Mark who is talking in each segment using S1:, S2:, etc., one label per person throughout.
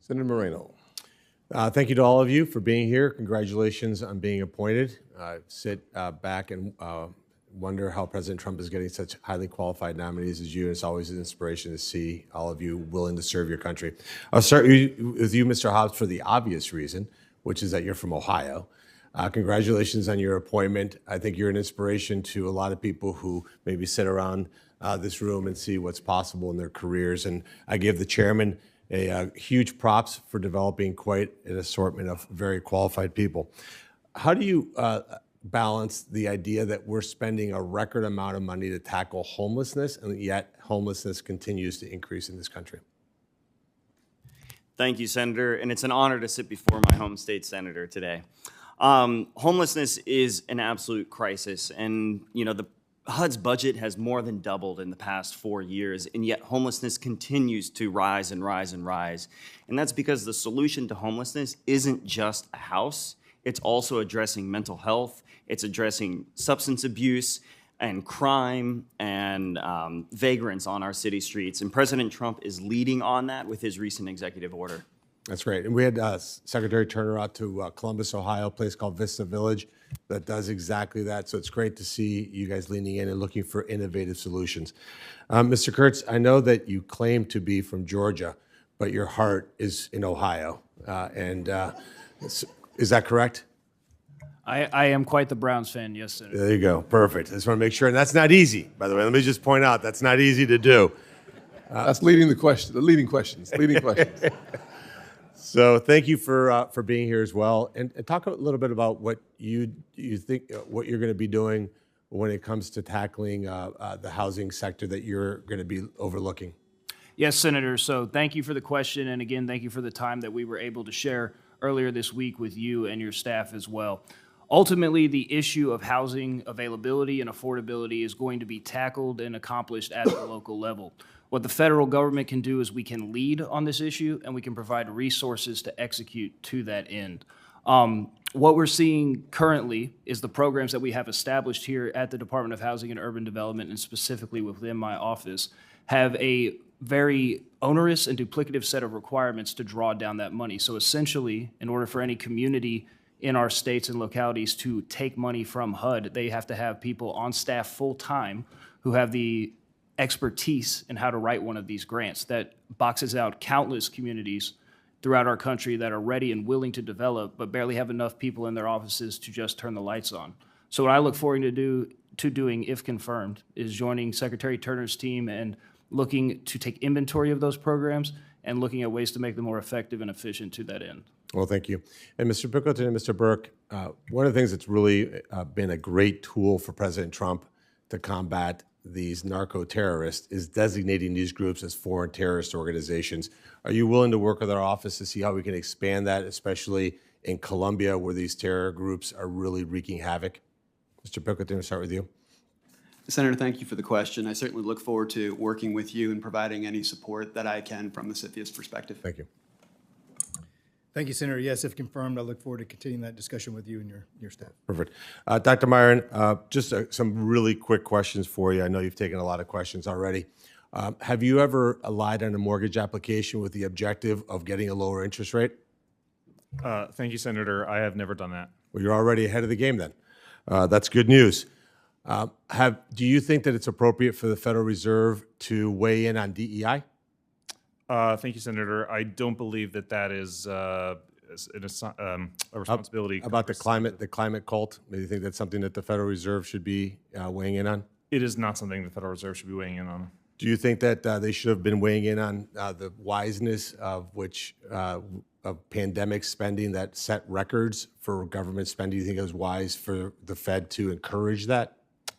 S1: Senator Moreno.
S2: Thank you to all of you for being here. Congratulations on being appointed. Sit back and wonder how President Trump is getting such highly qualified nominees as you. It's always an inspiration to see all of you willing to serve your country. I'll start with you, Mr. Hobbs, for the obvious reason, which is that you're from Ohio. Congratulations on your appointment. I think you're an inspiration to a lot of people who maybe sit around this room and see what's possible in their careers. And I give the chairman a huge props for developing quite an assortment of very qualified people. How do you balance the idea that we're spending a record amount of money to tackle homelessness, and yet homelessness continues to increase in this country?
S3: Thank you, Senator, and it's an honor to sit before my home state senator today. Homelessness is an absolute crisis, and the HUD's budget has more than doubled in the past 4 years, and yet homelessness continues to rise and rise and rise. And that's because the solution to homelessness isn't just a house. It's also addressing mental health. It's addressing substance abuse and crime and vagrants on our city streets. And President Trump is leading on that with his recent executive order.
S2: That's great. And we had Secretary Turner out to Columbus, Ohio, a place called Vista Village that does exactly that. So it's great to see you guys leaning in and looking for innovative solutions. Mr. Kurtz, I know that you claim to be from Georgia, but your heart is in Ohio. Is that correct?
S4: I am quite the Browns fan, yes, Senator.
S2: There you go. Perfect. I just want to make sure. And that's not easy, by the way. Let me just point out, that's not easy to do.
S1: That's leading questions.
S2: So thank you for being here as well, and talk a little bit about what you think what you're going to be doing when it comes to tackling the housing sector that you're going to be overlooking.
S4: Yes, Senator. So thank you for the question, and again, thank you for the time that we were able to share earlier this week with you and your staff as well. Ultimately, the issue of housing availability and affordability is going to be tackled and accomplished at the local level. What the federal government can do is we can lead on this issue, and we can provide resources to execute to that end. What we're seeing currently is the programs that we have established here at the Department of Housing and Urban Development, and specifically within my office, have a very onerous and duplicative set of requirements to draw down that money. So essentially, in order for any community in our states and localities to take money from HUD, they have to have people on staff full-time who have the expertise in how to write one of these grants. That boxes out countless communities throughout our country that are ready and willing to develop, but barely have enough people in their offices to just turn the lights on. So what I look forward to doing, if confirmed, is joining Secretary Turner's team and looking to take inventory of those programs and looking at ways to make them more effective and efficient to that end.
S2: Well, thank you. And Mr. Pickleton and Mr. Burke, one of the things that's really been a great tool for President Trump to combat these narco-terrorists is designating these groups as foreign terrorist organizations. Are you willing to work with our office to see how we can expand that, especially in Colombia, where these terror groups are really wreaking havoc? Mr. Pickleton, we'll start with you.
S5: Senator, thank you for the question. I certainly look forward to working with you and providing any support that I can from the CFIUS perspective.
S2: Thank you.
S6: Thank you, Senator. Yes, if confirmed, I look forward to continuing that discussion with you and your staff.
S2: Perfect. Dr. Myron, just some really quick questions for you. I know you've taken a lot of questions already. Have you ever lied on a mortgage application with the objective of getting a lower interest rate?
S7: Thank you, Senator. I have never done that.
S2: Well, you're already ahead of the game then. That's good news. Do you think that it's appropriate for the Federal Reserve to weigh in on DEI?
S7: Thank you, Senator. I don't believe that is a responsibility.
S2: About the climate cult? Do you think that's something that the Federal Reserve should be weighing in on?
S7: It is not something the Federal Reserve should be weighing in on.
S2: Do you think that they should have been weighing in on the wiseness of pandemic spending that set records for government spending? Do you think it was wise for the Fed to encourage that?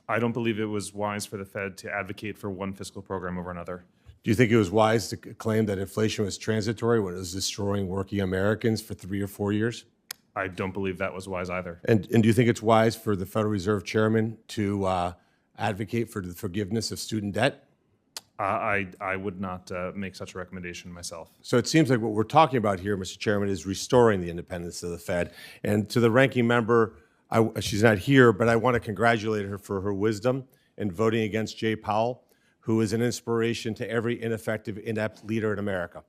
S7: I don't believe it was wise for the Fed to advocate for one fiscal program over another.
S2: Do you think it was wise to claim that inflation was transitory when it was destroying working Americans for 3 or 4 years?
S7: I don't believe that was wise either.
S2: And do you think it's wise for the Federal Reserve Chairman to advocate for the forgiveness of student debt?
S7: I would not make such a recommendation myself.
S2: So it seems like what we're talking about here, Mr. Chairman, is restoring the independence of the Fed. And to the ranking member, she's not here, but I want to congratulate her for her wisdom in voting against Jay Powell, who is an inspiration to every ineffective, inept leader in America.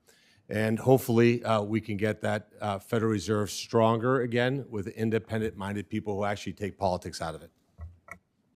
S2: And hopefully, we can get that Federal Reserve stronger again with independent-minded people who actually take politics out of it.